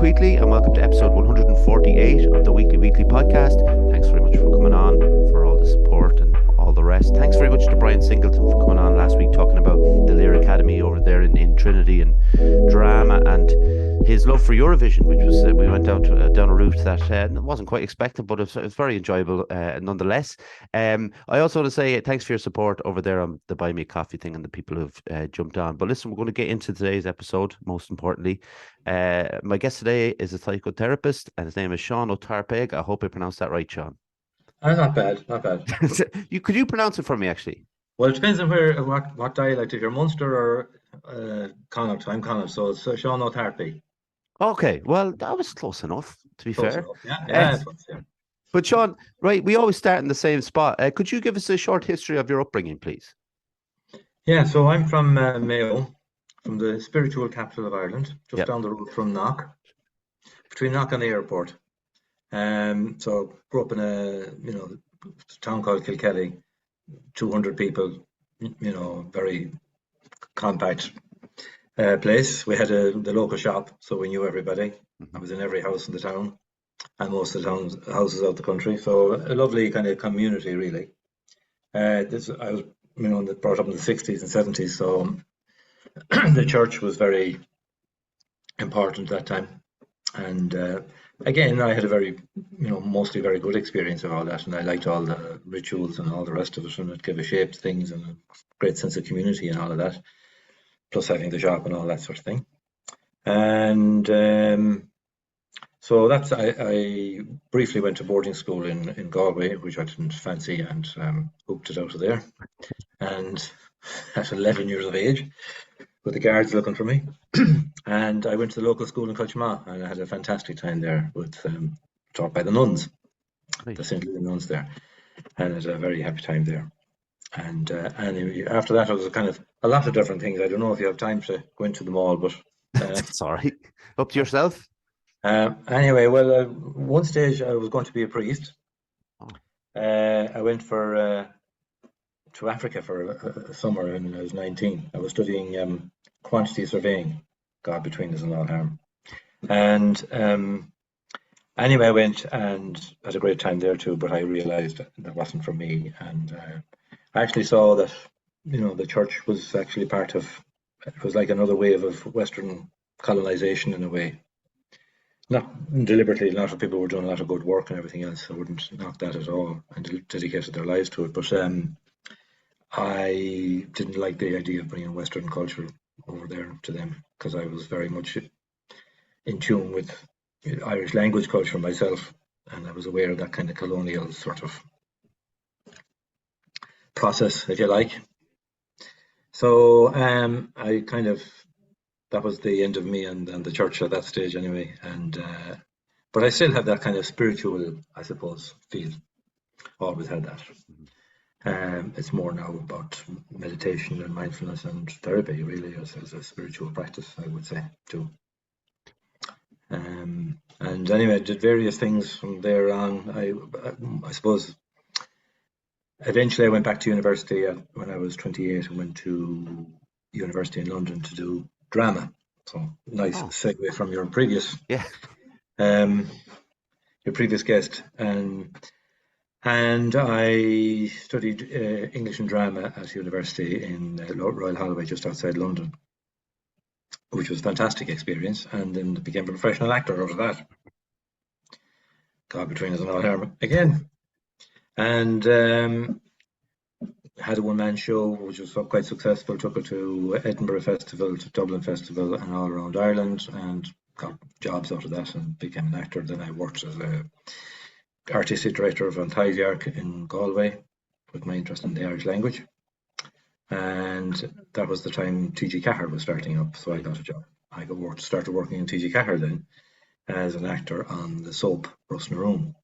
Wheatley, and welcome to episode 148 of the Weekly podcast. Thanks very much for coming on, for all the support and all the rest. Thanks very much to Brian Singleton for coming on last week talking about the Lear Academy over there in Trinity and drama, and his love for Eurovision, which was we went down a route that wasn't quite expected, but it was very enjoyable nonetheless. I also want to say thanks for your support over there on the Buy Me a Coffee thing and the people who've jumped on. But listen, we're going to get into today's episode. Most importantly, my guest today is a psychotherapist, and his name is Seán Tarpaigh. I hope I pronounced that right, Seán. Not bad. Could you pronounce it for me, actually? Well, it depends on what dialect. If you're Munster or Connacht, I'm Connacht, so it's Seán Tarpaigh. Okay, well, that was close enough, to be fair. Yeah. But Seán, right, we always start in the same spot. Could you give us a short history of your upbringing, please? Yeah, so I'm from Mayo, from the spiritual capital of Ireland, just down the road from Knock, between Knock and the airport. So grew up in a town called Kilkelly, 200 people, very compact place. We had the local shop, so we knew everybody. I was in every house in the town and most of the houses out the country. So a lovely kind of community, really. I was brought up in the 60s and 70s, so the church was very important at that time. And again, I had a very, mostly very good experience of all that, and I liked all the rituals and all the rest of it, and it gave a shape to things and a great sense of community and all of that, plus having the shop and all that sort of thing. And so I briefly went to boarding school in Galway, which I didn't fancy, and hooped it out of there. And at 11 years of age, with the guards looking for me, and I went to the local school in Cultchma, and I had a fantastic time there with taught by the nuns, the St. Louis nuns there, and I had a very happy time there. And after that, it was kind of a lot of different things. I don't know if you have time to go into them all, but sorry, up to yourself. Anyway, well, one stage I was going to be a priest. I went to Africa for a summer when I was 19. I was studying quantity surveying, God between us and all harm. And anyway, I went and had a great time there too, but I realized that wasn't for me. And I actually saw that, the church was actually it was like another wave of Western colonization in a way. Not deliberately, a lot of people were doing a lot of good work and everything else. I wouldn't knock that at all and dedicated their lives to it. But I didn't like the idea of bringing Western culture over there to them, because I was very much in tune with Irish language culture myself, and I was aware of that kind of colonial sort of process, if you like. So that was the end of me and the church at that stage anyway. And but I still have that kind of spiritual, I suppose, feel. Always had that. It's more now about meditation and mindfulness and therapy, really, as a spiritual practice, I would say, too. And anyway, I did various things from there on. I suppose eventually I went back to university when I was 28 and went to university in London to do drama. So nice segue from your previous guest. And I studied English and drama at university in Royal Holloway, just outside London, which was a fantastic experience, and then became a professional actor out of that. God between us and all harm again. And had a one-man show, which was quite successful, took it to Edinburgh Festival, to Dublin Festival, and all around Ireland, and got jobs out of that and became an actor. Then I worked as a artistic director of Tarpaigh in Galway, with my interest in the Irish language. And that was the time T.G. Cahir was starting up, so I got a job. I started working in T.G. Cahir then as an actor on the soap Russ na Rún.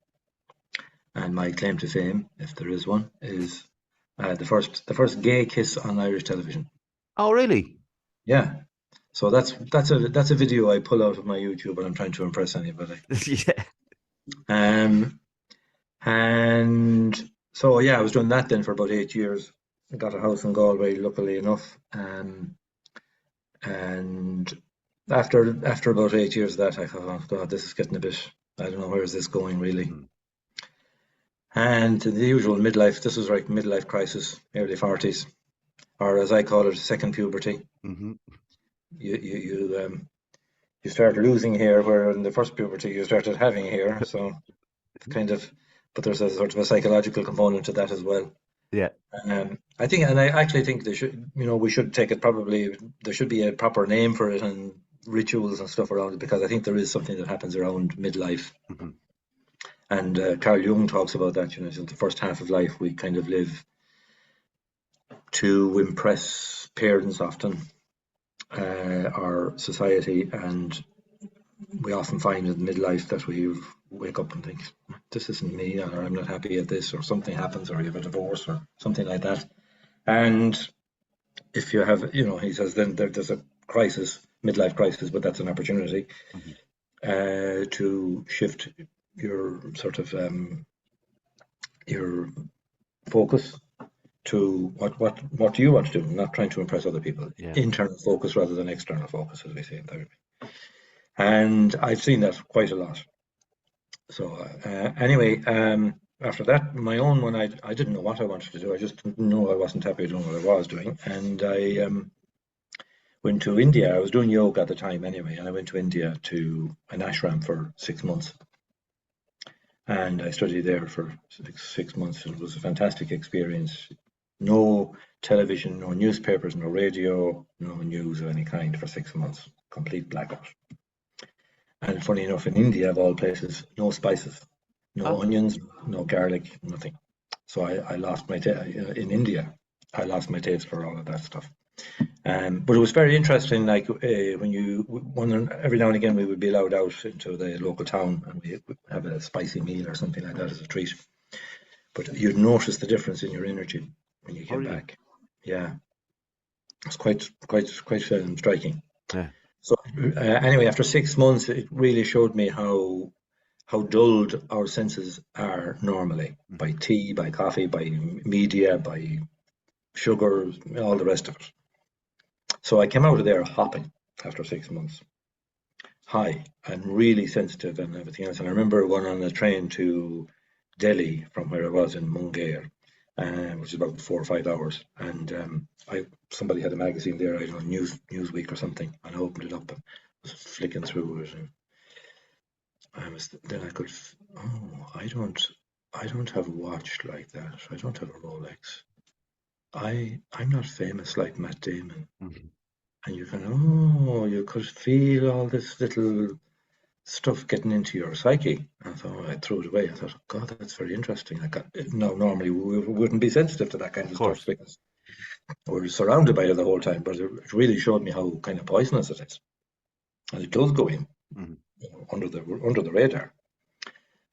And my claim to fame, if there is one, is the first gay kiss on Irish television. Oh, really? Yeah. So that's a video I pull out of my YouTube when I'm trying to impress anybody. Yeah. And so I was doing that then for about 8 years. I got a house in Galway, luckily enough, and after about 8 years of that, I thought, oh God, this is getting a bit, I don't know, where is this going really? Mm. And the usual midlife, this was like midlife crisis, early 40s, or as I call it, second puberty. Mm-hmm. You start losing hair, where in the first puberty you started having hair. So it's kind of, but there's a sort of a psychological component to that as well. Yeah. I think, and I actually think they should, we should take it, probably there should be a proper name for it and rituals and stuff around it, because I think there is something that happens around midlife. Mm-hmm. And Carl Jung talks about that, the first half of life we kind of live to impress parents often, our society, and we often find in midlife that we wake up and think, this isn't me, or I'm not happy at this, or something happens, or you have a divorce, or something like that. And if you have, he says, then there's a crisis, midlife crisis, but that's an opportunity to shift your sort of your focus to what do you want to do, not trying to impress other people. Yeah. Internal focus rather than external focus, as we say in therapy. And I've seen that quite a lot. So anyway, after that, my own one, I didn't know what I wanted to do. I just didn't know, I wasn't happy doing what I was doing. And I went to India. I was doing yoga at the time anyway, and I went to India to an ashram for 6 months. And I studied there for 6 months, and it was a fantastic experience. No television, no newspapers, no radio, no news of any kind for 6 months. Complete blackout. And funny enough, in India, of all places, no spices, no onions, no garlic, nothing. So I lost my in India. I lost my taste for all of that stuff. But it was very interesting. Like when every now and again we would be allowed out into the local town, and we would have a spicy meal or something like that as a treat. But you'd notice the difference in your energy when you came back. Yeah, it's quite striking. Yeah. So anyway, after 6 months, it really showed me how dulled our senses are normally by tea, by coffee, by media, by sugar, all the rest of it. So I came out of there hopping after 6 months, high and really sensitive and everything else. And I remember going on a train to Delhi from where I was in Munger, which is about 4 or 5 hours. And somebody had a magazine there, I don't know, Newsweek or something, and I opened it up and was flicking through it. And I don't have a watch like that. I don't have a Rolex. I'm not famous like Matt Damon. And you could feel all this little stuff getting into your psyche. And I threw it away. I thought, God, that's very interesting. Normally we wouldn't be sensitive to that kind of stuff because we're surrounded by it the whole time. But it really showed me how kind of poisonous it is, and it does go in under the radar.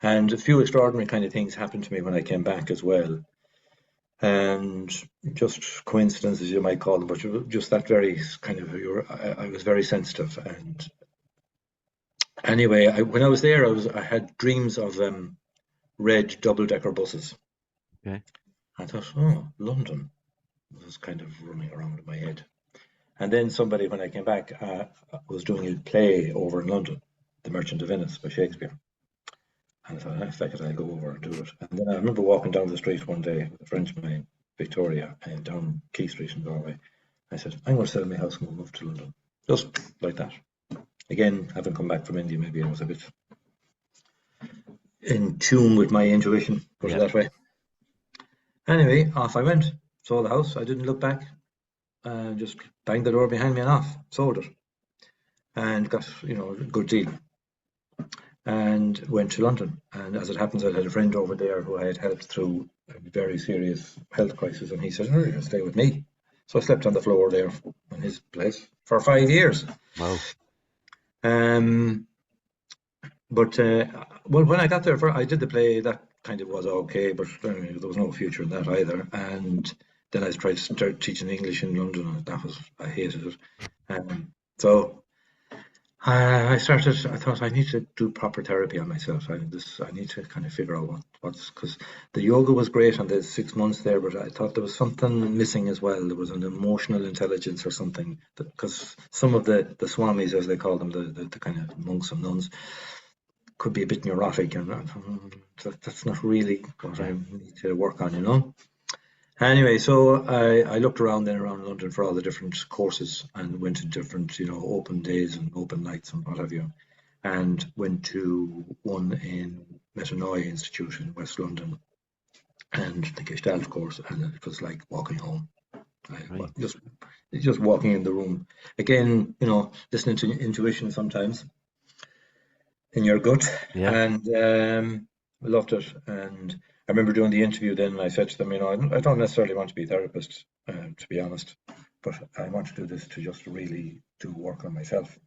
And a few extraordinary kind of things happened to me when I came back as well. And just coincidences, you might call them, but just that very kind of, I was very sensitive. And anyway, when I was there, I had dreams of red double-decker buses. Okay. I thought, London was kind of running around in my head. And then somebody, when I came back, was doing a play over in London, The Merchant of Venice by Shakespeare. And I thought, fuck it, I'll go over and do it. And then I remember walking down the street one day with a friend of mine, Victoria, and down Key Street in Galway. I said, I'm going to sell my house and move to London. Just like that. Again, having come back from India, maybe I was a bit in tune with my intuition, put it that way. Anyway, off I went. Sold the house. I didn't look back. Just banged the door behind me and off. Sold it. And got, a good deal. And went to London. And as it happens, I had a friend over there who I had helped through a very serious health crisis, and he said, "Oh, you'll stay with me." So I slept on the floor there in his place for 5 years. Wow. But when I got there, I did the play. That kind of was okay, but there was no future in that either. And then I tried to start teaching English in London, and I hated it. So I thought I need to do proper therapy on myself. I need to kind of figure out what's, because the yoga was great on the 6 months there, but I thought there was something missing as well. There was an emotional intelligence or something, because some of the swamis, as they call them, the kind of monks and nuns, could be a bit neurotic, and that's not really what I need to work on, you know. Anyway, so I looked around London for all the different courses and went to different, open days and open nights and what have you, and went to one in Metanoia Institute in West London and the Gestalt course, and it was like walking home. Right. Just walking in the room. Again, listening to intuition sometimes in your gut, and I loved it. And I remember doing the interview then, and I said to them, I don't necessarily want to be a therapist, to be honest, but I want to do this to just really do work on myself.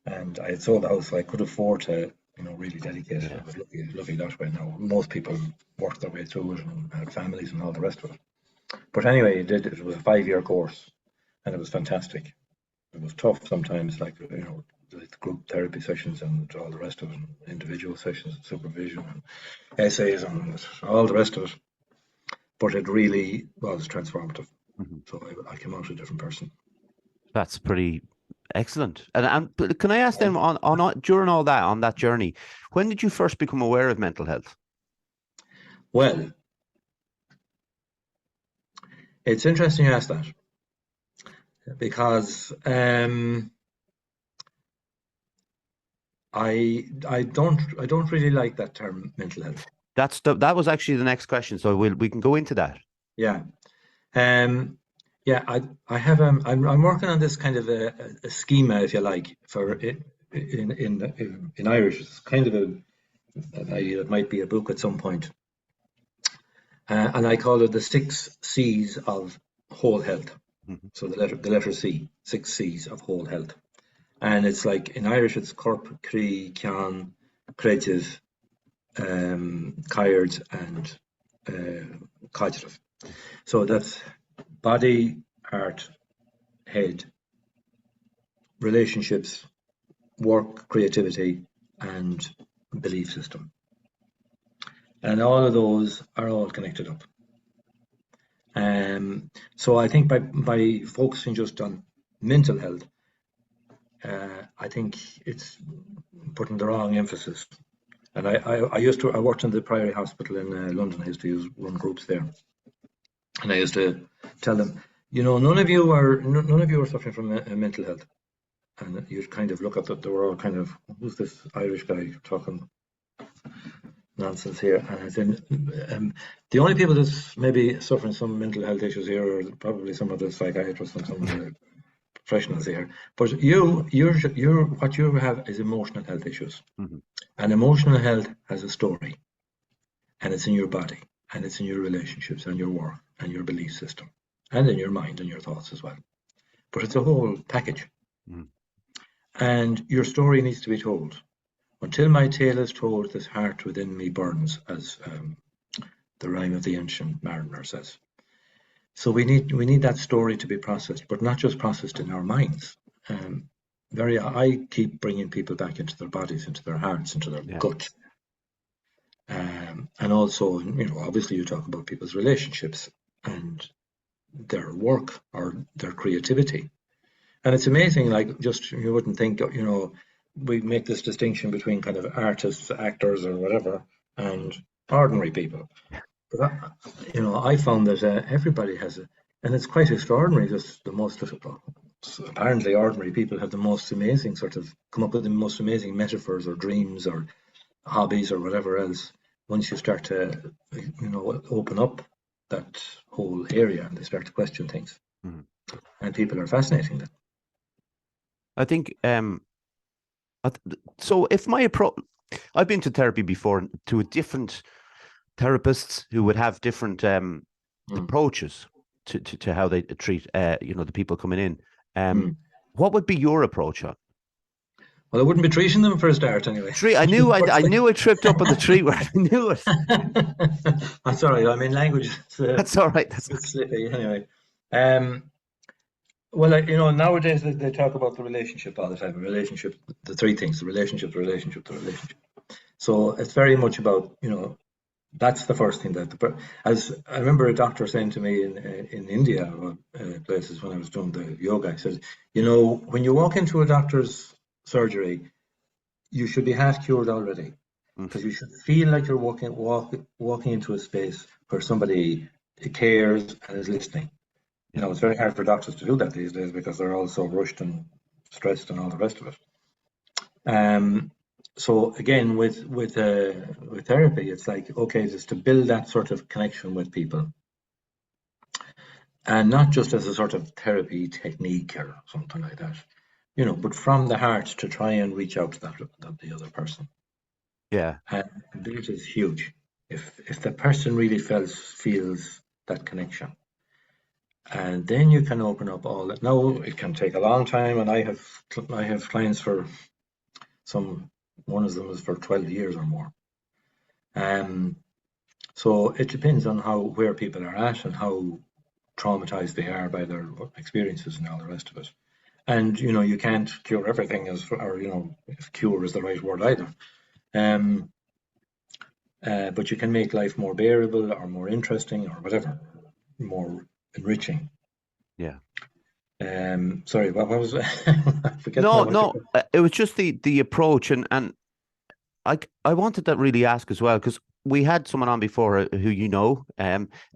And I had sold the house, so I could afford to, really dedicate it. I was lucky that way. Now, most people work their way through it and had families and all the rest of it. But anyway, it was a 5-year course, and it was fantastic. It was tough sometimes, like, the group therapy sessions and all the rest of it, individual sessions, supervision, and essays, and all the rest of it. But it really was transformative. Mm-hmm. So I came out a different person. That's pretty excellent. And can I ask them during all that, on that journey, when did you first become aware of mental health? Well, it's interesting you ask that, because I don't really like that term, mental health. That was actually the next question, so we can go into that. Yeah, I have I'm working on this kind of a schema, if you like, for it in Irish. It's kind of it might be a book at some point, and I call it the 6 C's of whole health. Mm-hmm. So the letter C, 6 C's of whole health. And it's like, in Irish, it's corp, crí, ceann, creative, caird, and cognitive. So that's body, heart, head, relationships, work, creativity, and belief system. And all of those are all connected up. So I think by focusing just on mental health, I think it's putting the wrong emphasis. And I worked in the Priory Hospital in London. I used to run groups there, and I used to tell them, none of you are suffering from mental health. And you'd kind of look at that, they were all kind of, who's this Irish guy talking nonsense here? And I said, the only people that's maybe suffering some mental health issues here are probably some of the psychiatrists and some of the professionals here. But what you have is emotional health issues. Mm-hmm. And emotional health has a story, and it's in your body, and it's in your relationships, and your work, and your belief system, and in your mind and your thoughts as well. But it's a whole package. Mm. And your story needs to be told. Until my tale is told, this heart within me burns, as the rhyme of the ancient mariner says. So we need that story to be processed, but not just processed in our minds. I keep bringing people back into their bodies, into their hearts, into their gut. And also, obviously you talk about people's relationships and their work or their creativity. And it's amazing, like, just, you wouldn't think, we make this distinction between kind of artists, actors or whatever, and ordinary people. But I found that everybody has and it's quite extraordinary. Just the most apparently ordinary people have the most amazing come up with the most amazing metaphors or dreams or hobbies or whatever else. Once you start to, open up that whole area and they start to question things, and people are fascinating then. I think. So if my approach, I've been to therapy before to different therapists who would have different approaches to how they treat the people coming in. What would be your approach on? Well, I wouldn't be treating them for a start anyway. I knew I tripped up on the tree word. I knew it. That's all right. I mean, language. That's all right. That's slippy anyway. Well, nowadays they talk about the relationship all the time. Relationship, the three things: the relationship, the relationship, the relationship. So it's very much about, that's the first thing as I remember a doctor saying to me in India, places when I was doing the yoga, he said, when you walk into a doctor's surgery, you should be half cured already, because you should feel like you're walking into a space where somebody cares and is listening. It's very hard for doctors to do that these days because they're all so rushed and stressed and all the rest of it. So again, with therapy, it's like, okay, just to build that sort of connection with people, and not just as a sort of therapy technique or something like that, but from the heart to try and reach out to the other person. Yeah. And this is huge. If the person really feels that connection, and then you can open up all that. Now it can take a long time, and I have clients for one of them is for 12 years or more. So it depends on where people are at and how traumatized they are by their experiences and all the rest of it. And you can't cure everything, if cure is the right word either. But you can make life more bearable or more interesting or whatever, more enriching. Yeah. Sorry, what was I forget No, now. no, it was just the approach, and I wanted to really ask as well, because we had someone on before who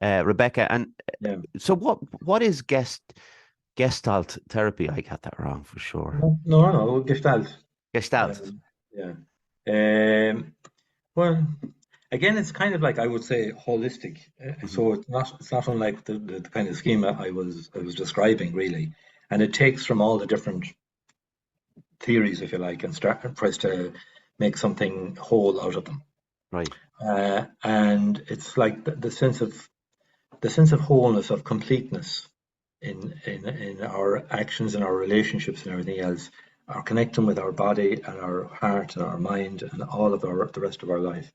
Rebecca, and Yeah. so what is Gestalt therapy? I got that wrong for sure. No, Gestalt. Gestalt. Yeah. Well, again, it's kind of like, I would say, holistic. So it's not unlike the kind of schema I was describing, really, and it takes from all the different theories, if you like, and tries to make something whole out of them. Right. And it's like the sense of wholeness, of completeness in our actions and our relationships and everything else, our connecting with our body and our heart and our mind and all of the rest of our life.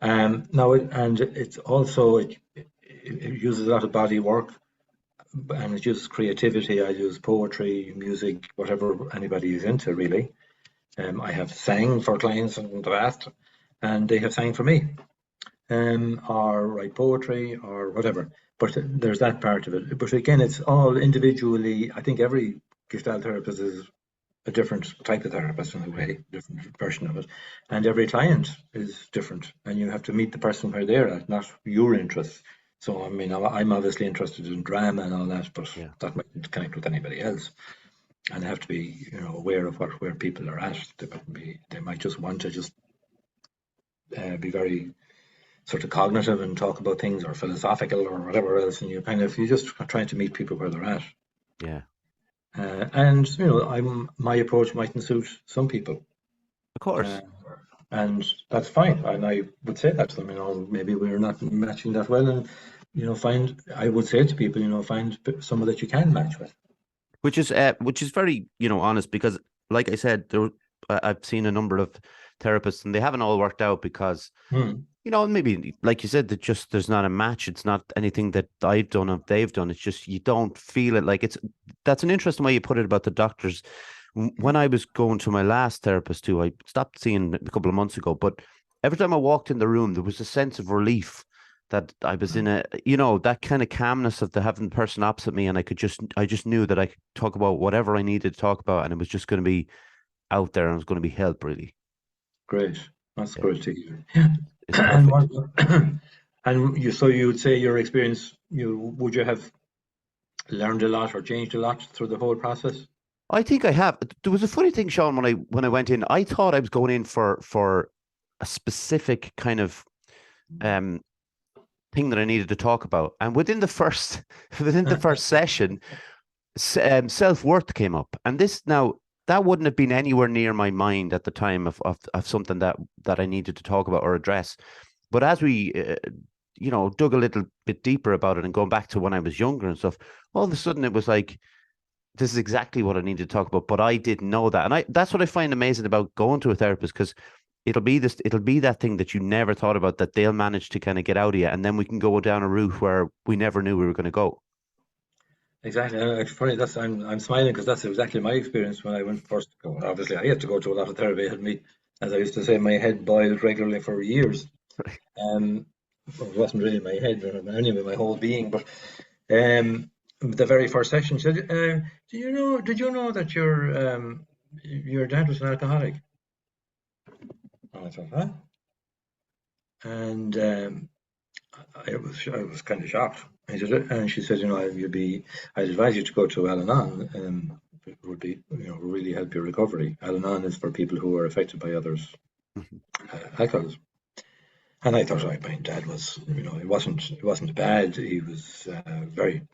Now, it's also it uses a lot of body work, and it uses creativity. I use poetry, music, whatever anybody is into, really. I have sang for clients in the past, and they have sang for me, or write poetry or whatever. But there's that part of it. But again, it's all individually. I think every Gestalt therapist is a different type of therapist in a way, different version of it. And every client is different, and you have to meet the person where they're at, not your interests. So, I mean, I'm obviously interested in drama and all that, but that mightn't connect with anybody else. And they have to be, aware of where people are at. They might just want to just be very sort of cognitive and talk about things, or philosophical or whatever else, and you just trying to meet people where they're at. Yeah. And my approach mightn't suit some people. Of course. And that's fine. And I would say that to them, maybe we're not matching that well, and I would say to people, find someone that you can match with. Which is very, honest, because like I said, I've seen a number of therapists and they haven't all worked out because maybe like you said, that just there's not a match. It's not anything that I've done or they've done. It's just you don't feel it. Like that's an interesting way you put it about the doctors. When I was going to my last therapist too, I stopped seeing a couple of months ago, but every time I walked in the room, there was a sense of relief that I was in that kind of calmness of having the person opposite me, and I just knew that I could talk about whatever I needed to talk about, and it was just going to be out there and it was going to be help, really. Great. That's great to hear. It's perfect. And so you would say your experience, would you have learned a lot or changed a lot through the whole process? I think I have. There was a funny thing, Sean, when I went in, I thought I was going in for a specific kind of thing that I needed to talk about, and within the first session, self-worth came up, and that wouldn't have been anywhere near my mind at the time of something that I needed to talk about or address. But as we dug a little bit deeper about it and going back to when I was younger and stuff, all of a sudden it was like, this is exactly what I needed to talk about, but I didn't know that. And that's what I find amazing about going to a therapist, because it'll be that thing that you never thought about that they'll manage to kind of get out of you, and then we can go down a route where we never knew we were going to go. Exactly. It's funny. I'm smiling because that's exactly my experience when I went first. Well, obviously, I had to go to a lot of therapy. It had me, as I used to say, my head boiled regularly for years. Well, it wasn't really my head, but anyway, my whole being. But the very first session said, Did you know that your dad was an alcoholic?" And I thought, "Huh?" And I was kind of shocked. I said, and she said, I'd advise you to go to Al-Anon. It would be, really help your recovery. Al-Anon is for people who are affected by others' alcoholism. And I thought, my dad was, it wasn't bad. He was a very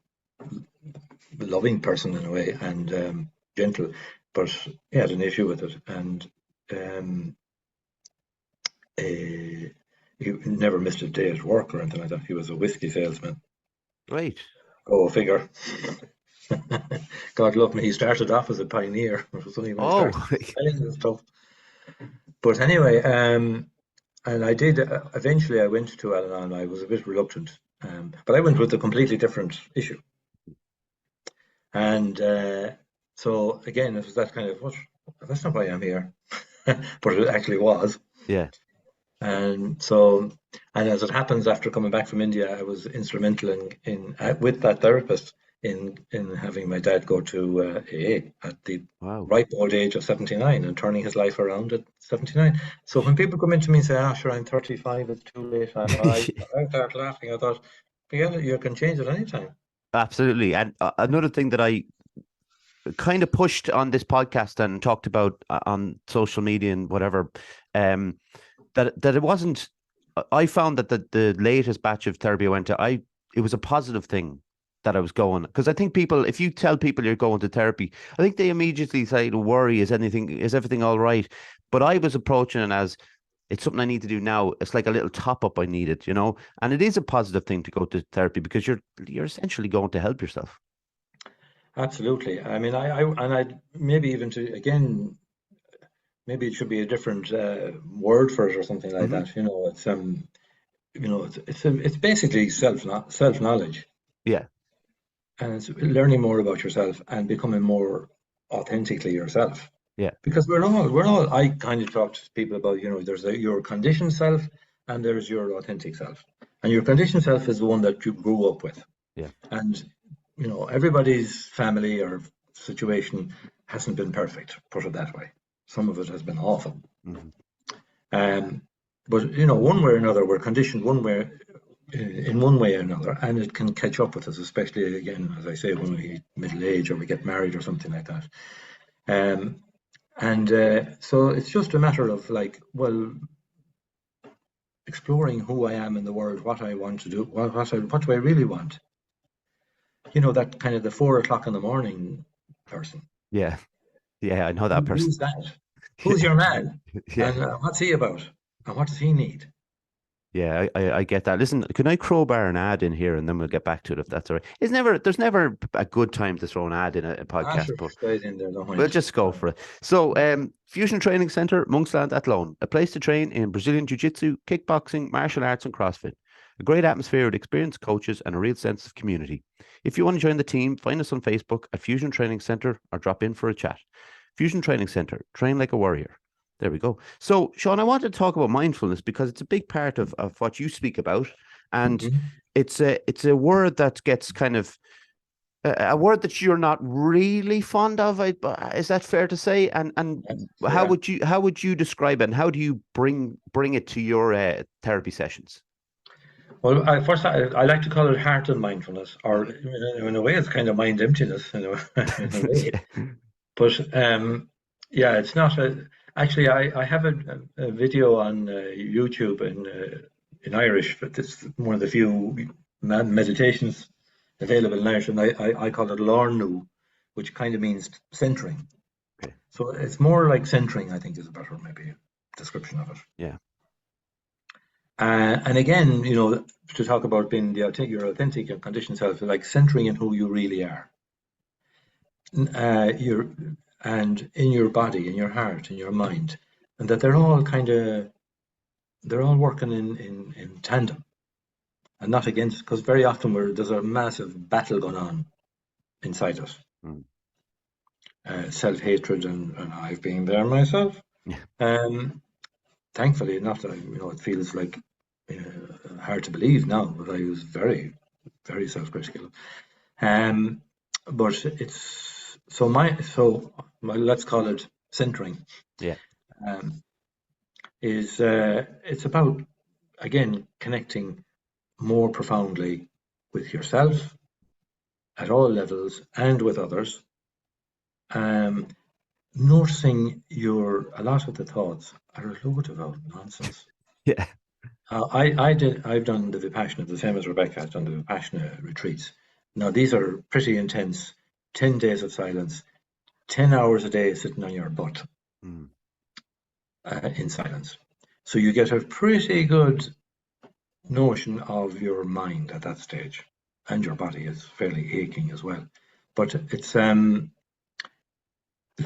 loving person in a way, and gentle, but he had an issue with it, and he never missed a day at work or anything like that. He was a whiskey salesman. Right. Go figure. God love me, he started off as a pioneer. It was only when he Oh, started selling this stuff. But anyway, and I did, eventually I went to Al-Anon. I was a bit reluctant, but I went with a completely different issue. And so again, it was that kind of, that's not why I'm here. But it actually was. yeah. And so, and as it happens, after coming back from India, I was instrumental in with that therapist in having my dad go to AA at the Wow. ripe old age of 79 and turning his life around at 79. So when people come into me and say, sure, I'm 35, it's too late, I start laughing. I thought, yeah, you can change it anytime. Absolutely. And another thing that I kind of pushed on this podcast and talked about on social media and whatever, that it wasn't. I found that the latest batch of therapy I went to, it was a positive thing that I was going, because I think people, if you tell people you're going to therapy, I think they immediately say, "To worry, is everything all right?" But I was approaching it as, it's something I need to do now. It's like a little top up I needed, and it is a positive thing to go to therapy because you're essentially going to help yourself. Absolutely. I mean, I maybe even to, again, maybe it should be a different word for it or something like that. It's basically self knowledge, Yeah. and it's learning more about yourself and becoming more authentically yourself. Yeah. Because we're all. I kind of talk to people about, there's your conditioned self and there's your authentic self, and your conditioned self is the one that you grew up with. Yeah. And everybody's family or situation hasn't been perfect, put it that way. Some of it has been awful. But one way or another, we're conditioned in one way or another, and it can catch up with us, especially, again, as I say, when we middle age or we get married or something like that. So it's just a matter of exploring who I am in the world, what I want to do, what do I really want. That kind of the 4 o'clock in the morning person. Yeah. Yeah. I know that person. Who's that? Who's your man? Yeah. And what's he about? And what does he need? Yeah, I get that. Listen, can I crowbar an ad in here and then we'll get back to it if that's all right? There's never a good time to throw an ad in a podcast, Sure, but straight in there, don't we'll mind. just go for it. So, Fusion Training Centre, Monksland Athlone, a place to train in Brazilian Jiu-Jitsu, kickboxing, martial arts and CrossFit. A great atmosphere with experienced coaches and a real sense of community. If you want to join the team, find us on Facebook at Fusion Training Centre or drop in for a chat. Fusion Training Centre, train like a warrior. There we go. So, Seán, I wanted to talk about mindfulness because it's a big part of what you speak about. And it's a word that gets kind of a word that you're not really fond of. Is that fair to say? And how would you describe it? And how do you bring it to your therapy sessions? Well, I like to call it heart and mindfulness, or in a way, it's kind of mind emptiness, in a way. Yeah. But yeah, it's not actually. I have a video on YouTube in Irish, but it's one of the few meditations available in Irish, and I call it Lornu, which kind of means centering. Okay. So it's more like centering, I think, is a better maybe description of it. Yeah. And again, to talk about being your authentic and conditioned self, like centering in who you really are. And in your body, in your heart, in your mind, and that they're all working in tandem and not against, because very often there's a massive battle going on inside us. Mm. Self-hatred, and I've been there myself. Yeah. Thankfully, not that it feels like hard to believe now, but I was very, very self-critical. But it's let's call it centering. Yeah. It's about, again, connecting more profoundly with yourself at all levels and with others. Noticing a lot of the thoughts are a load of nonsense. Yeah. I've done the Vipassana, the same as Rebecca has done the Vipassana retreats. Now, these are pretty intense, 10 days of silence, 10 hours a day sitting on your butt in silence. So you get a pretty good notion of your mind at that stage, and your body is fairly aching as well. But it's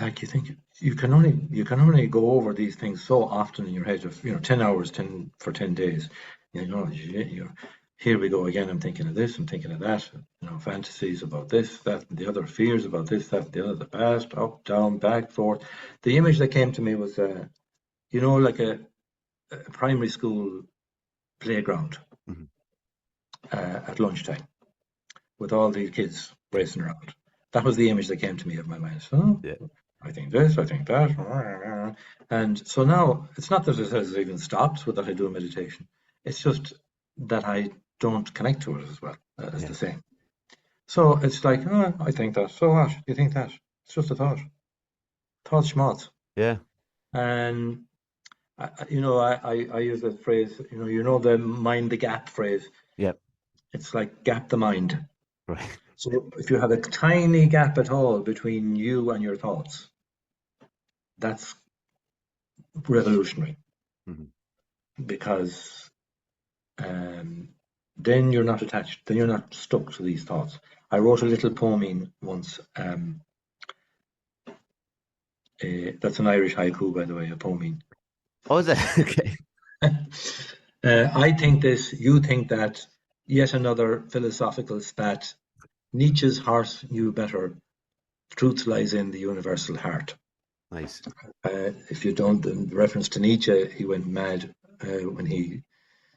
like you think you can only go over these things so often in your head of 10 hours, 10 for 10 days. Here we go again. I'm thinking of this, I'm thinking of that, fantasies about this, that, and the other, fears about this, that, and the other, the past, up, down, back, forth. The image that came to me was like a primary school playground at lunchtime with all these kids racing around. That was the image that came to me of my mind. So Yeah. I think this, I think that. And so now it's not that it even stops with that I do a meditation. It's just that I don't connect to it as well as the same. So it's like, I think that. So what? You think that? It's just a thought. Thoughts, schmaltz. Yeah. And I use that phrase, the mind the gap phrase. Yeah. It's like gap the mind. Right. So if you have a tiny gap at all between you and your thoughts, that's revolutionary. Because then you're not attached, then you're not stuck to these thoughts. I wrote a little poem once. That's an Irish haiku, by the way, a poem. Oh, is that okay? I think this, you think that, yet another philosophical spat. Nietzsche's horse knew better. Truth lies in the universal heart. Nice. If you don't, in reference to Nietzsche, he went mad when he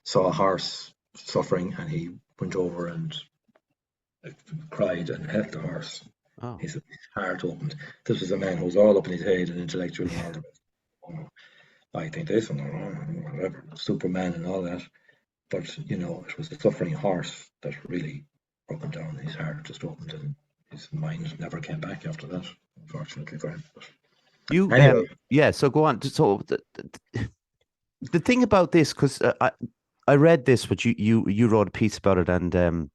saw a horse suffering, and he went over and cried and helped the horse. Oh. His heart opened. This was a man who was all up in his head and intellectual and all the rest. I think this and whatever, Superman and all that. But it was the suffering horse that really broke him down. His heart just opened, and his mind never came back after that, unfortunately for him. But anyway. So go on. So the thing about this, because I read this, but you wrote a piece about it, and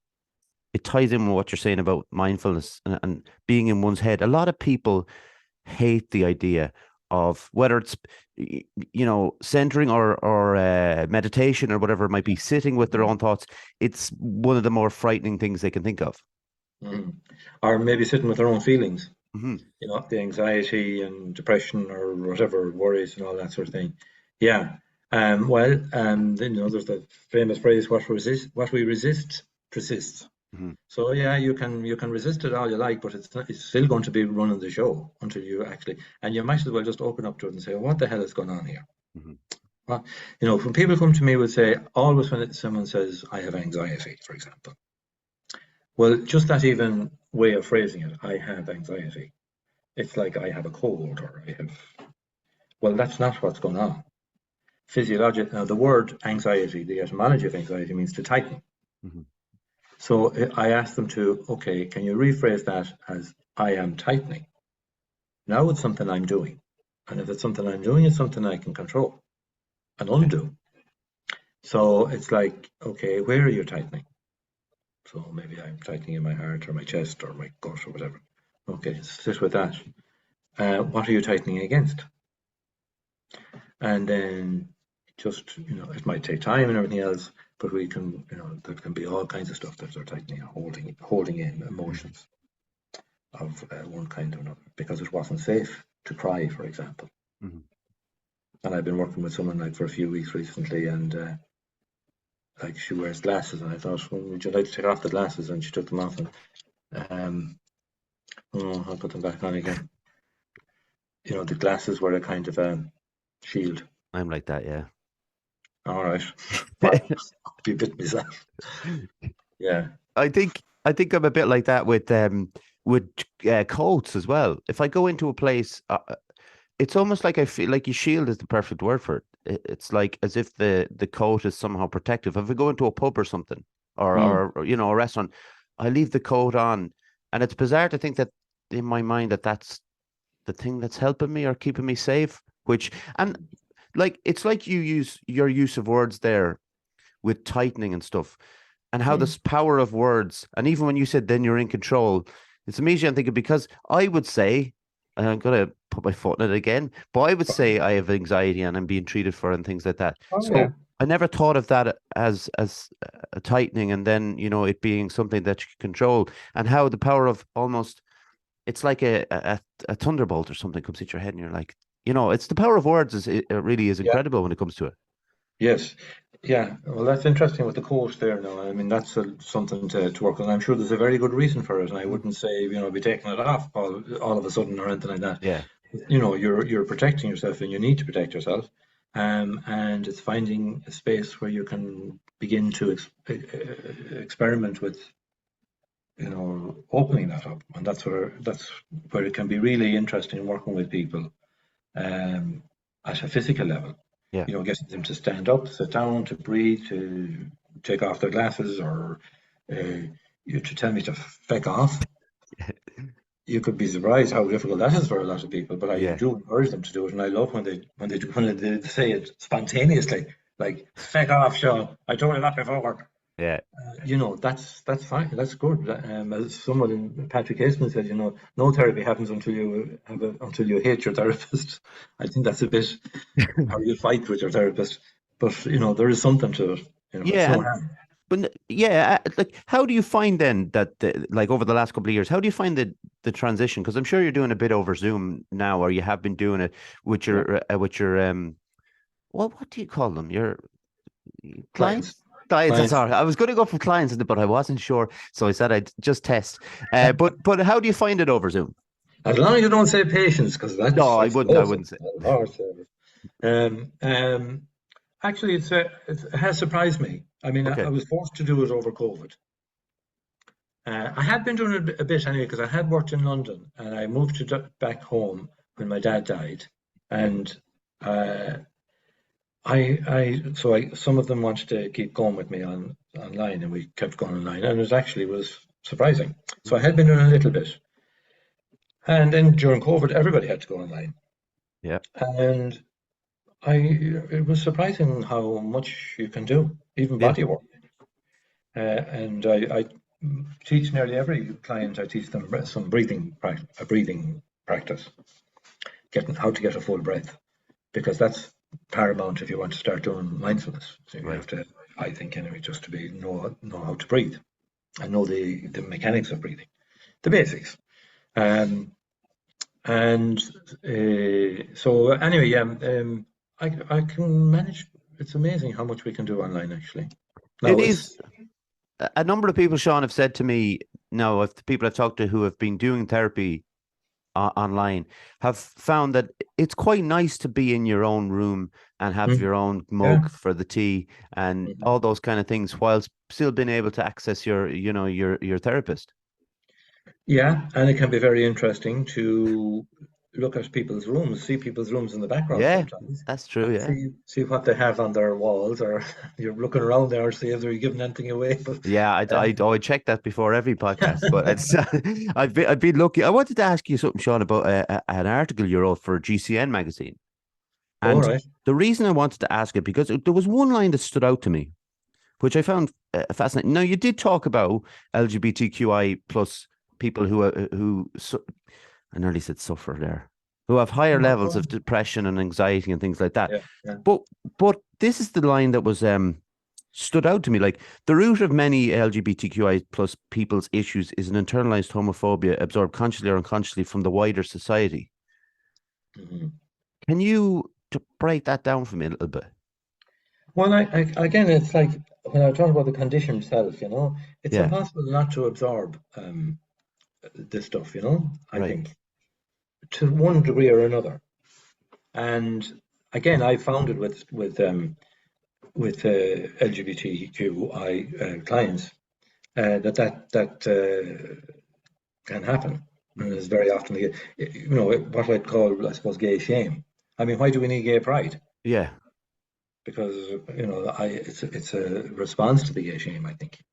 it ties in with what you're saying about mindfulness and being in one's head. A lot of people hate the idea of, whether it's centering or meditation or whatever it might be, sitting with their own thoughts. It's one of the more frightening things they can think of. Or maybe sitting with their own feelings. The anxiety and depression or whatever, worries and all that sort of thing. Yeah. There's the famous phrase, what we resist persists. So you can resist it all you like, but it's still going to be running the show until you actually, and you might as well just open up to it and say, what the hell is going on here? Well, when people come to me, would say, always when someone says, I have anxiety, for example. Well, just that even way of phrasing it, I have anxiety. It's like I have a cold, or I have. Well, that's not what's going on. Now, the word anxiety, the etymology of anxiety means to tighten. So I asked them okay, can you rephrase that as I am tightening? Now it's something I'm doing. And if it's something I'm doing, it's something I can control and undo. So it's like, okay, where are you tightening? So maybe I'm tightening in my heart or my chest or my gut or whatever. Okay, sit with that. What are you tightening against? And then just, it might take time and everything else, but we can, there can be all kinds of stuff that are tightening, holding in emotions of one kind or another, because it wasn't safe to cry, for example. And I've been working with someone like for a few weeks recently, and like she wears glasses, and I thought, well, would you like to take off the glasses? And she took them off, and Oh, I'll put them back on again. You know, the glasses were a kind of a shield. I'm like that, yeah. All right. Well, I'll be a bit myself. Yeah. I think I'm a bit like that with coats as well. If I go into a place, it's almost like I feel like your shield is the perfect word for it. It's like as if the coat is somehow protective. If I go into a pub or something, or Mm. or you know a restaurant, I leave the coat on, and it's bizarre to think that in my mind that's the thing that's helping me or keeping me safe. Which and like it's like you use your use of words there with tightening and stuff, and how Mm. this power of words. And even when you said then you're in control, it's amazing. I'm thinking because I would say, and I'm gonna put my foot in it again, but I would say I have anxiety and I'm being treated for and things like that. Oh, yeah. So I never thought of that as a tightening, and then it being something that you can control, and how the power of almost it's like a thunderbolt or something comes hit your head, and you're like, it's the power of words it really is Yeah. incredible when it comes to it. Yes. Yeah. Well, that's interesting with the coat there now. I mean, that's something to work on. I'm sure there's a very good reason for it, and I Mm. wouldn't say, be taking it off all of a sudden or anything like that. Yeah, You're protecting yourself, and you need to protect yourself. And it's finding a space where you can begin to experiment with, opening that up, and that's where it can be really interesting working with people at a physical level. yeah. Getting them to stand up, sit down, to breathe, to take off their glasses, or to tell me to feck off. You could be surprised how difficult that is for a lot of people, but I Yeah, do encourage them to do it, and I love when they say it spontaneously, like "feck off, Sean." I told you that before. yeah. That's fine. That's good. As someone in Patrick Haston said, no therapy happens until you hate your therapist. I think that's a bit how you fight with your therapist, but there is something to it. It's Yeah, no and harm. but yeah, like how do you find then that like over the last couple of years, how do you find the transition? Because I'm sure you're doing a bit over Zoom now, or you have been doing it Yeah, with your well, what do you call them? Your clients, clients? Clients. That's clients. all right. I was going to go for clients, but I wasn't sure, so I said I'd just test. But how do you find it over Zoom? As long as you don't say patients, because No, I that's wouldn't. I awesome. wouldn't say. Lord save us. Um, um, Actually, it has surprised me. I mean, I Okay. was forced to do it over COVID. I had been doing it a bit anyway because I had worked in London and I moved back home when my dad died, Yeah. and uh, some of them wanted to keep going with me online, and we kept going online, and it actually was surprising. So I had been doing a little bit, and then during COVID, everybody had to go online, Yeah. and it was surprising how much you can do, even Yeah. body work. And I teach nearly every client. I teach them some a breathing practice, getting how to get a full breath, because that's paramount if you want to start doing mindfulness. So you Right. have to, I think anyway, just to be know how to breathe and know the mechanics of breathing, the basics. Um, and so anyway, yeah, I can manage. It's amazing how much we can do online actually. It Now is. it's A number of people, Sean, have said to me, no, if the people I've talked to who have been doing therapy online have found that it's quite nice to be in your own room and have mm, your own yeah. mug for the tea and Mhm. all those kind of things, whilst still being able to access your therapist. Yeah, and it can be very interesting to look at people's rooms, see people's rooms in the background Yeah, sometimes, that's true. and Yeah. see what they have on their walls, or you're looking around there, see if they're giving anything away. But Yeah, I check that before every podcast, but it's I'd be lucky. I wanted to ask you something, Sean, about an article you wrote for GCN magazine, all and right, the reason I wanted to ask it because there was one line that stood out to me, which I found fascinating. Now, you did talk about LGBTQI plus people I nearly said suffer there, who have higher no, levels of depression and anxiety and things like that. yeah, yeah, But but this is the line that was stood out to me. Like the root of many LGBTQI plus people's issues is an internalized homophobia absorbed consciously or unconsciously from the wider society. mhm. Can you to break that down for me a little bit? Well, again, it's like when I talk about the conditioned self, it's Yeah, impossible not to absorb this stuff, you know, I Right. think, to one degree or another. And again, I found it with LGBTQI clients that can happen, and Mm-hmm. it's very often you know what I'd call, I suppose, gay shame. I mean, why do we need gay pride? Yeah. Because you know, it's a response to the gay shame, I think.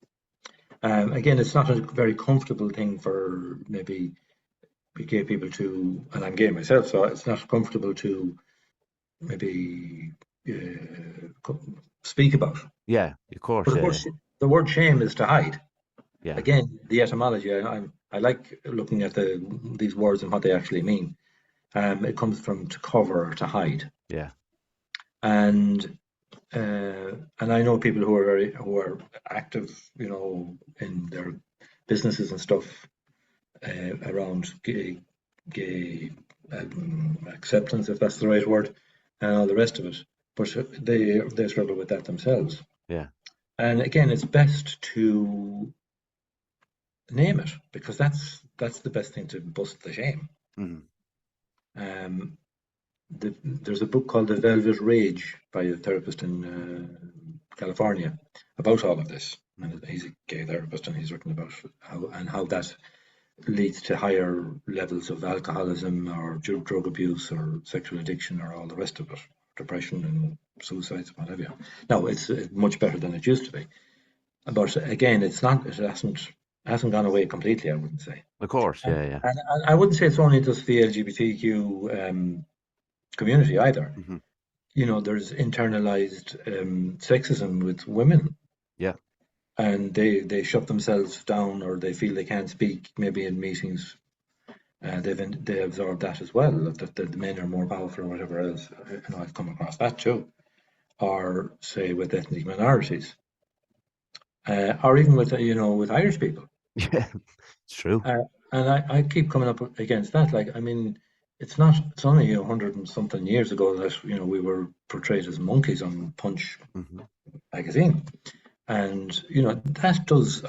Again, it's not a very comfortable thing for maybe gay people to, and I'm gay myself, so it's not comfortable to maybe speak about. Yeah. Of course. But of Yeah. course, the word shame is to hide. Yeah. Again, the etymology, I like looking at these words and what they actually mean. It comes from to cover or to hide. Yeah. And I know people who are active, you know, in their businesses and stuff around gay acceptance, if that's the right word, and all the rest of it. But they struggle with that themselves. Yeah. And again, it's best to name it, because that's the best thing to bust the shame. Mm-hmm. Um, there's a book called The Velvet Rage by a therapist in California about all of this. And he's a gay therapist, and he's written about how that leads to higher levels of alcoholism or drug abuse or sexual addiction or all the rest of it, depression and suicides, whatever. Now, it's much better than it used to be. But again, it hasn't gone away completely, I wouldn't say. Of course. And, Yeah. Yeah. and I wouldn't say it's only just the LGBTQ community either. Mm-hmm. You know, there's internalized sexism with women, Yeah. and they shut themselves down, or they feel they can't speak maybe in meetings. They absorb that as well, that the men are more powerful or whatever else. You know, I've come across that too. Or say with ethnic minorities, or even with with Irish people. Yeah. It's true. And I keep coming up against that. Like, I mean, it's only 100 and something years ago that we were portrayed as monkeys on Punch Mm-hmm. magazine, and that does.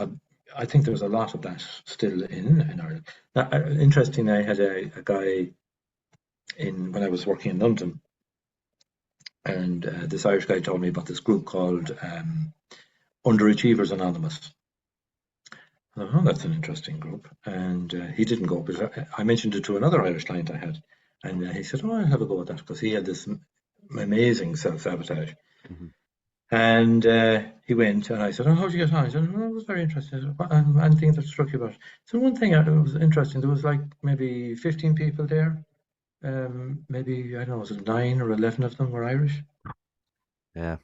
I think there's a lot of that still in Ireland. Now, interesting, I had a guy when I was working in London, and this Irish guy told me about this group called Underachievers Anonymous. Oh, that's an interesting group. And he didn't go, but I mentioned it to another Irish client I had. And he said, oh, I'll have a go at that, because he had this amazing self-sabotage. Mm-hmm. And he went, and I said, oh, how'd you get on? He said, oh, it was very interesting. I said, anything that struck you about it? So one thing that was interesting, there was like maybe 15 people there. Maybe, I don't know, was it 9 or 11 of them were Irish? Yeah.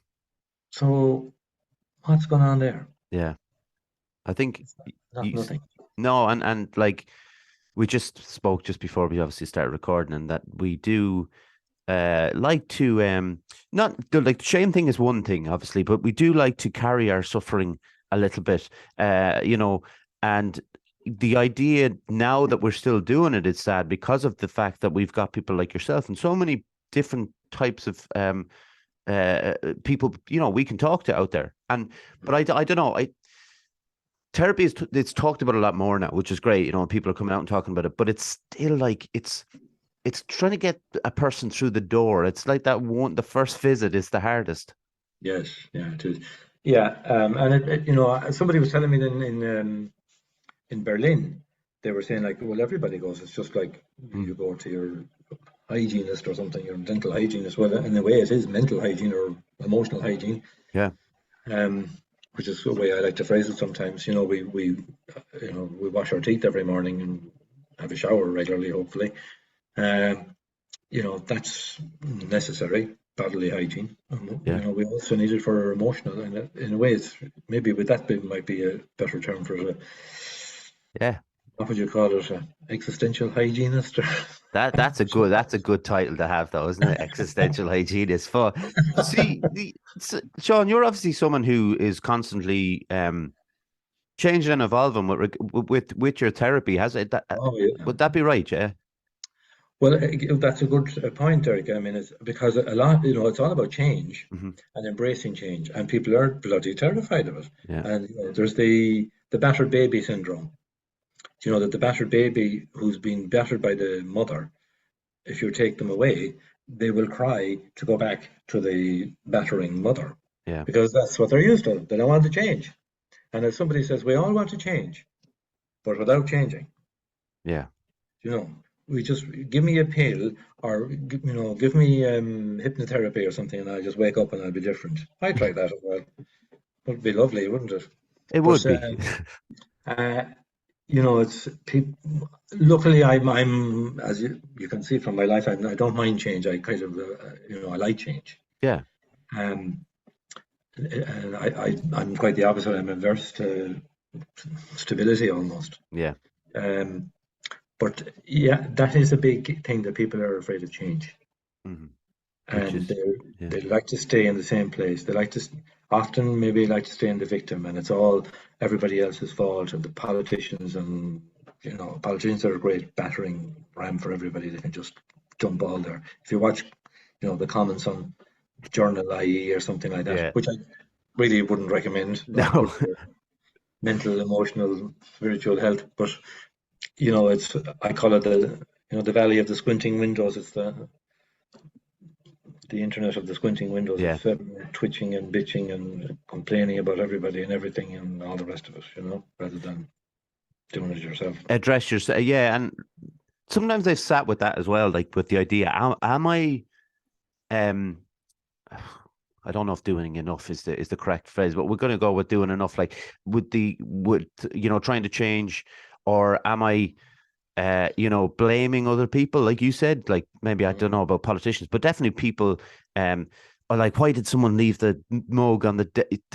So what's going on there? Yeah. I think Not nothing. no, and like we just spoke just before we obviously started recording, and that we do like to not like the shame thing is one thing, obviously, but we do like to carry our suffering a little bit, and the idea now that we're still doing it is sad, because of the fact that we've got people like yourself and so many different types of people we can talk to out there. But I don't know, therapy it's talked about a lot more now, which is great. People are coming out and talking about it, but it's still like it's trying to get a person through the door. It's like the first visit is the hardest. Yes, yeah, it is. Yeah, and somebody was telling me in Berlin, they were saying, like, well, everybody goes. It's just like you go to your hygienist or something, your dental hygienist. Well, in a way, it is mental hygiene or emotional hygiene. Yeah. Which is the way I like to phrase it sometimes. We wash our teeth every morning and have a shower regularly, hopefully. That's necessary, bodily hygiene. We also need it for our emotional, and in a way, it's maybe with that bit might be a better term for it. Yeah. What would you call it? Existential hygienist? That's a good title to have, though, isn't it? Existential hygienist. For see, Seán, you're obviously someone who is constantly changing and evolving with your therapy. Has it? Oh, yeah. Would that be right? Yeah. Well, that's a good point, Eric. I mean, it's because a lot, it's all about change Mm-hmm. and embracing change, and people are bloody terrified of it. Yeah. And there's the battered baby syndrome. you know, that the battered baby who's been battered by the mother, if you take them away, they will cry to go back to the battering mother Yeah. because that's what they're used to. They don't want to change. And if somebody says, we all want to change, but without changing, Yeah. you know, we just give me a pill or, you know, give me hypnotherapy or something and I'll just wake up and I'll be different. I'd try that as well. Would be lovely, wouldn't it? It would But be. uh, you know, it's people. Luckily, I'm as you can see from my life, I don't mind change. I kind of, you know, I like change. Yeah. Um, and I'm quite the opposite. I'm averse to stability almost. Yeah. But yeah, that is a big thing that people are afraid of change, Hmm. Which and is, yeah. they like to stay in the same place. They like to often maybe like to stay in the victim, and it's all everybody else's fault, and the politicians and you know politicians are a great battering ram for everybody. They can just dump all there. If you watch, you know, the comments on Journal IE or something like that, Yeah. which I really wouldn't recommend. Not No. good for mental, emotional, spiritual health. But you know, it's I call it the you know the valley of the squinting windows. It's the internet of the squinting windows. Yeah. It's twitching and bitching and complaining about everybody and everything and all the rest of it. You know, rather than doing it yourself. Address yourself. Yeah. And sometimes I've sat with that as well, like with the idea, am I, um, I don't know if doing enough is the correct phrase, but we're going to go with doing enough. Like, would you know, trying to change, or am I, you know, blaming other people, like you said, like maybe I don't know about politicians, but definitely people, or like, why did someone leave the mug on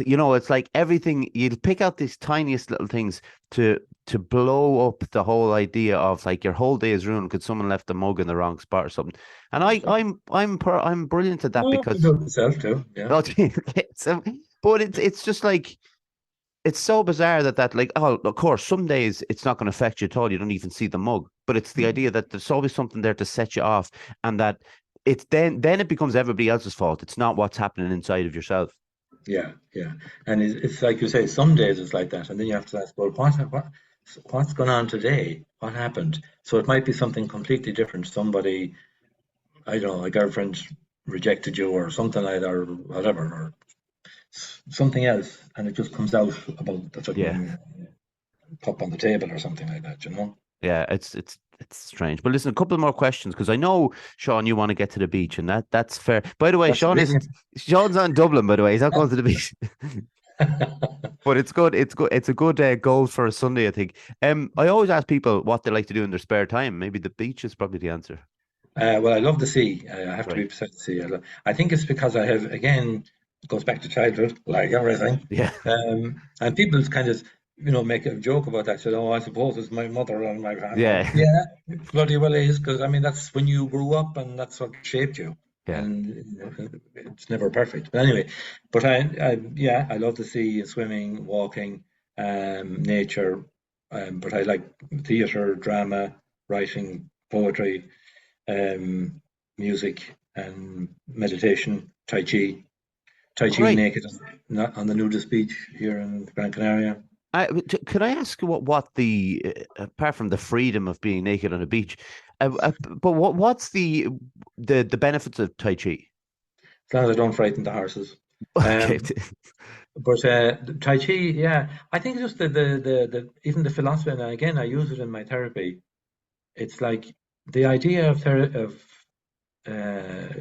you know, it's like everything you'll pick out these tiniest little things to blow up the whole idea of like your whole day is ruined because someone left the mug in the wrong spot or something. And I'm brilliant at that Oh, you because do it yourself too. Yeah. so, but it's just like it's so bizarre that like, oh, of course some days it's not going to affect you at all, you don't even see the mug, but it's the idea that there's always something there to set you off, and that it's then it becomes everybody else's fault. It's not what's happening inside of yourself. Yeah, yeah. And it's like you say, some days it's like that, and then you have to ask, well, what's going on today? What happened? So it might be something completely different. Somebody, I don't know, a girlfriend rejected you or something like that, or whatever, or something else, and it just comes out about the Yeah, fucking cup on the table or something like that, you know? yeah, it's strange. But listen, a couple more questions, because I know, Seán, you want to get to the beach, and that's fair. By the way, That's brilliant. Seán's on Dublin, by the way. He's not going to the beach. But it's good. It's good. It's a good goal for a Sunday, I think. I always ask people what they like to do in their spare time. Maybe the beach is probably the answer. Well, I love the sea. I have to be Right. beside the sea. I think it's because I have, again, it goes back to childhood, like everything. Yeah. And people kind of, you know, make a joke about that. Said, "Oh, I suppose it's my mother and my father." Yeah. Yeah, it bloody well is, because I mean that's when you grew up and that's what shaped you. Yeah. And you know, it's never perfect. But anyway, but yeah, I love the sea, swimming, walking, nature. But I like theatre, drama, writing, poetry, um, music, and meditation, Tai Chi Great. naked on the nudist beach here in Gran Canaria. Could I ask you what the apart from the freedom of being naked on a beach, but what's the benefits of Tai Chi? As long as I don't frighten the horses. Okay. Um, but Tai Chi, yeah, I think just the even the philosophy, and again, I use it in my therapy. It's like the idea of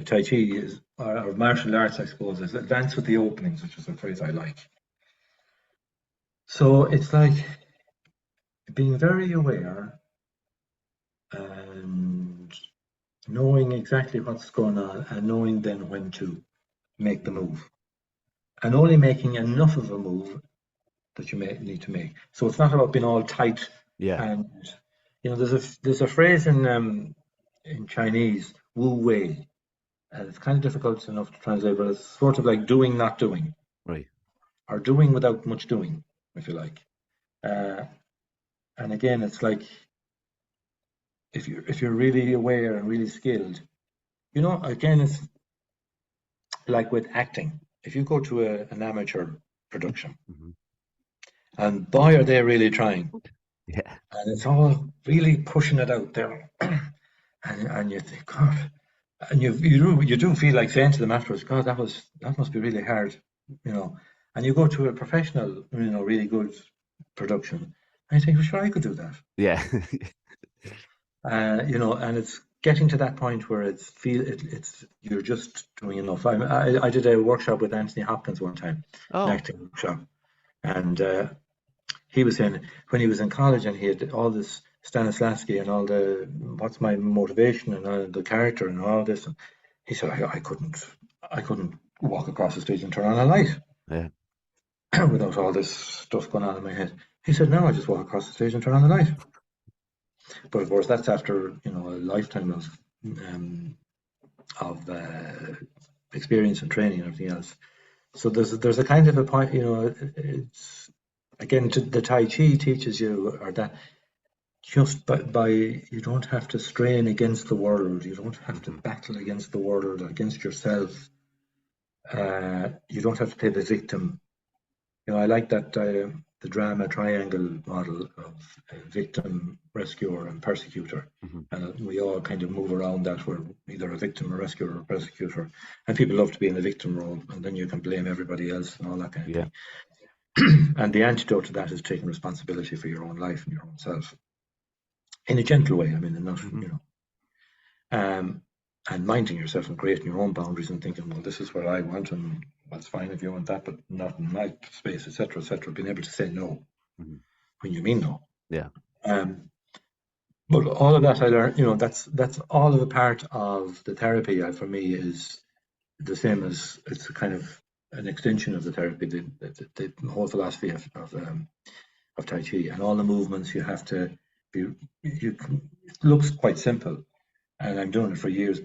Tai Chi is, or martial arts, I suppose, is advance with the openings, which is a phrase I like. So it's like being very aware and knowing exactly what's going on and knowing then when to make the move and only making enough of a move that you may need to make. So it's not about being all tight Yeah. and you know there's a phrase in Chinese, Wu Wei, and it's kind of difficult enough to translate, but it's sort of like doing, not doing, Right. or doing without much doing, if you like. Uh, and again, it's like if you're really aware and really skilled, you know, again, it's like with acting. If you go to an amateur production, Hmm. and boy, are they really trying. Yeah. and it's all really pushing it out there. And you think, God, and you do feel like saying to them afterwards, God, that must be really hard, you know. And you go to a professional, really good production, and you think, well, sure, I could do that. Yeah. And it's getting to that point where it's you're just doing enough. I did a workshop with Anthony Hopkins one time, an Oh, acting workshop, and he was saying when he was in college and he had all this Stanislavski and all the what's my motivation and all the character and all this, and he said I couldn't walk across the stage and turn on a light yeah. without all this stuff going on in my head. He said, no, I just walk across the stage and turn on the light. But of course, that's after a lifetime of experience and training and everything else. So there's a kind of a point, it's again the Tai Chi teaches you, or that just by you don't have to strain against the world, you don't have to battle against the world, against yourself. You don't have to play the victim. I like that the drama triangle model of victim, rescuer, and persecutor. Mm-hmm. And we all kind of move around that. We're either a victim, a rescuer, or a persecutor. And people love to be in the victim role, and then you can blame everybody else and all that kind of thing. And the antidote to that is taking responsibility for your own life and your own self in a gentle way. I mean, and not, and minding yourself and creating your own boundaries and thinking, well, this is what I want, and that's fine if you want that, but not in my space, etc., etc. Being able to say no when you mean no. Yeah. But all of that I learned, that's all of a part of the therapy. For me, is the same as it's a kind of an extension of the therapy, the whole philosophy of Tai Chi, and all the movements you have to be. It looks quite simple. And I'm doing it for years,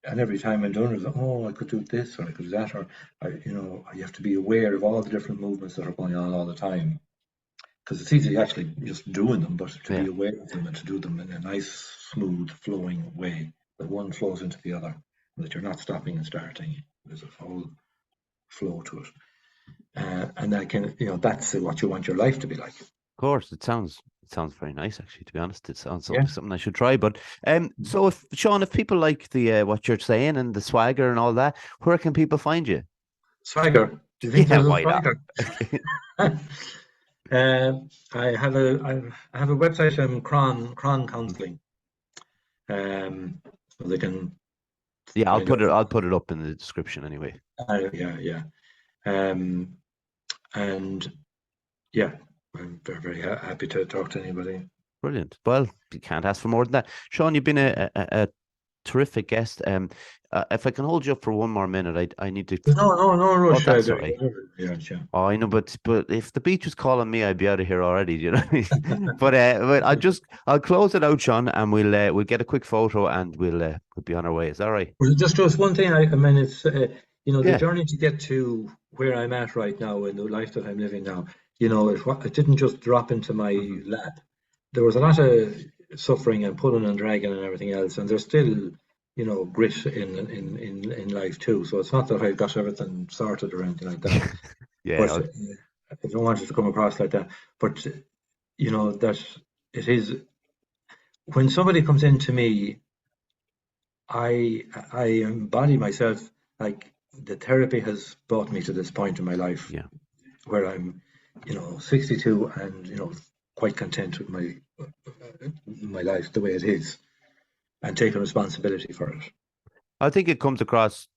and every time I'm doing it, I could do this or I could do that, or you have to be aware of all the different movements that are going on all the time, because it's easy actually just doing them, but to be aware of them and to do them in a nice, smooth, flowing way that one flows into the other, and that you're not stopping and starting. There's a whole flow to it, and that that's what you want your life to be like. Of course, it sounds very nice, actually. To be honest, it sounds something I should try. But so if Seán, if people like the what you're saying and the swagger and all that, where can people find you? Swagger? Do you think there's a why swagger? I have a website, Cron Counselling. So they can. Yeah, I'll put it up in the description anyway. Yeah. And yeah. I'm very, very happy to talk to anybody. Brilliant. Well, you can't ask for more than that. Seán, you've been a terrific guest. If I can hold you up for one more minute, I need to. No rush. That's all right. Yeah, sure. Oh, I know, but if the beach was calling me, I'd be out of here already. You know. but I'll close it out, Seán, and we'll get a quick photo and we'll be on our way. Is that right? Well, just one thing. I mean, it's the journey to get to where I'm at right now in the life that I'm living now. It didn't just drop into my lap. There was a lot of suffering and pulling and dragging and everything else, and there's still, grit in life too. So it's not that I got everything sorted or anything like that. But I don't want it to come across like that. But that it is when somebody comes into me, I embody myself. Like the therapy has brought me to this point in my life where I'm 62 and quite content with my life the way it is, and taking responsibility for it. I think it comes across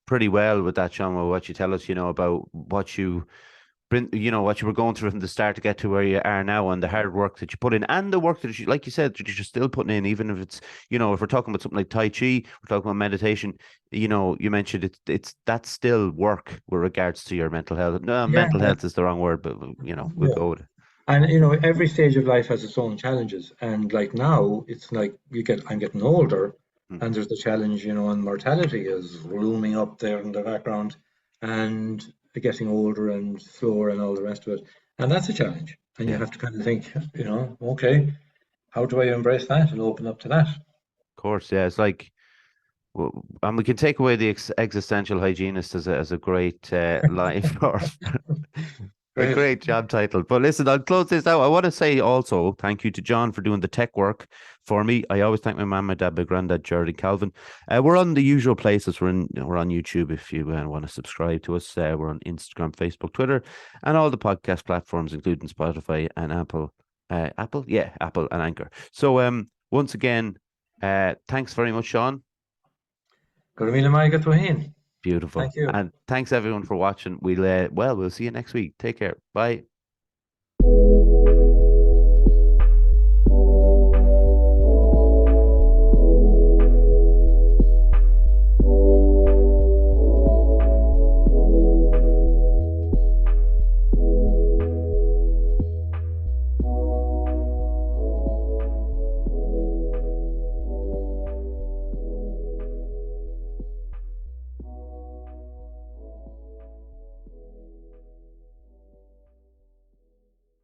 pretty well with that, Seán, with what you tell us, about what you what you were going through from the start to get to where you are now, and the hard work that you put in, and the work that you, like you said, that you're still putting in, even if it's, if we're talking about something like Tai Chi, we're talking about meditation, you mentioned it's that's still work with regards to your mental health. No, mental health is the wrong word, but we'll go with it. And every stage of life has its own challenges, and like now, it's like I'm getting older, and there's the challenge, and mortality is looming up there in the background, and getting older and slower and all the rest of it, and that's a challenge, and you have to kind of think, okay, how do I embrace that and open up to that? Of course, yeah, it's like, and we can take away the existential hygienist as a great line for A great job title. But listen, I'll close this out. I want to say also thank you to John for doing the tech work for me. I always thank my mum, my dad, my granddad, Jared and Calvin. We're on the usual places. We're on YouTube if you want to subscribe to us. We're on Instagram, Facebook, Twitter, and all the podcast platforms, including Spotify and Apple. Apple and Anchor. So once again, thanks very much, Sean. Beautiful. Thank you. And thanks everyone for watching. We'll see you next week. Take care. Bye.